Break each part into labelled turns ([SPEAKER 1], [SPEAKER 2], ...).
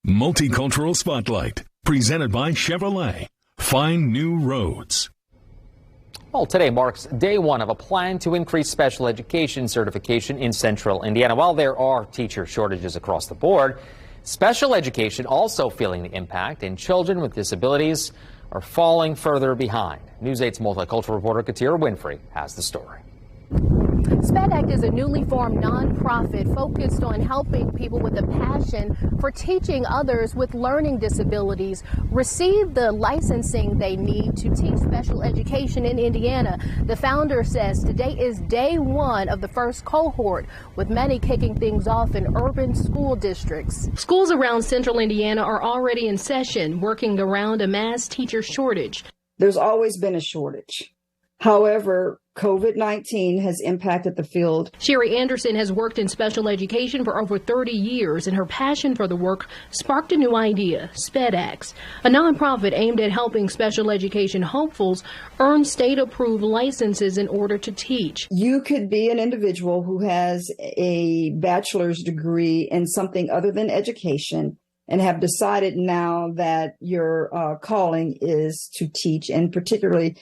[SPEAKER 1] Multicultural Spotlight, presented by Chevrolet. Find new roads.
[SPEAKER 2] Well, today marks day one of a plan to increase special education certification in central Indiana. While there are teacher shortages across the board, special education also feeling the impact, and children with disabilities are falling further behind. News 8's multicultural reporter Katira Winfrey has the story.
[SPEAKER 3] SPEDACT is a newly formed nonprofit focused on helping people with a passion for teaching others with learning disabilities receive the licensing they need to teach special education in Indiana. The founder says today is day one of the first cohort, with many kicking things off in urban school districts. Schools around central Indiana are already in session, working around a mass teacher shortage.
[SPEAKER 4] There's always been a shortage. However, COVID-19 has impacted the field.
[SPEAKER 3] Sherry Anderson has worked in special education for over 30 years, and her passion for the work sparked a new idea, SPEDACT, a nonprofit aimed at helping special education hopefuls earn state-approved licenses in order to teach.
[SPEAKER 4] You could be an individual who has a bachelor's degree in something other than education and have decided now that your calling is to teach, and particularly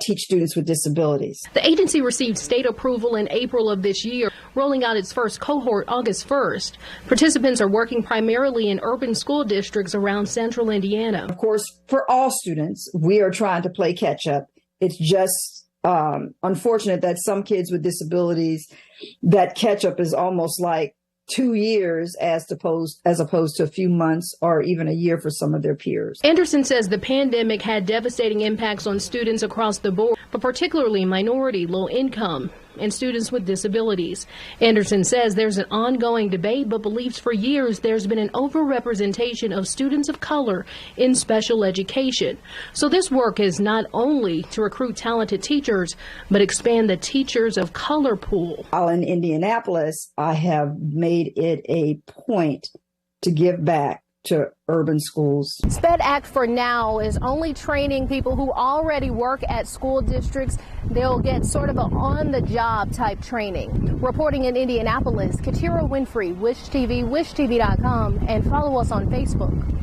[SPEAKER 4] teach students with disabilities.
[SPEAKER 3] The agency received state approval in April of this year, rolling out its first cohort August 1st. Participants are working primarily in urban school districts around central Indiana.
[SPEAKER 4] Of course, for all students, we are trying to play catch up. It's just unfortunate that some kids with disabilities, that catch up is almost like 2 years as opposed to a few months or even a year for some of their peers.
[SPEAKER 3] Anderson says the pandemic had devastating impacts on students across the board, but particularly minority, low income, and students with disabilities. Anderson says there's an ongoing debate, but believes for years there's been an overrepresentation of students of color in special education. So this work is not only to recruit talented teachers, but expand the teachers of color pool.
[SPEAKER 4] While in Indianapolis, I have made it a point to give back to urban schools.
[SPEAKER 3] SPEDACT for now is only training people who already work at school districts. They'll get sort of an on-the-job type training. Reporting in Indianapolis, Katira Winfrey, Wish TV, wishtv.com, and follow us on Facebook.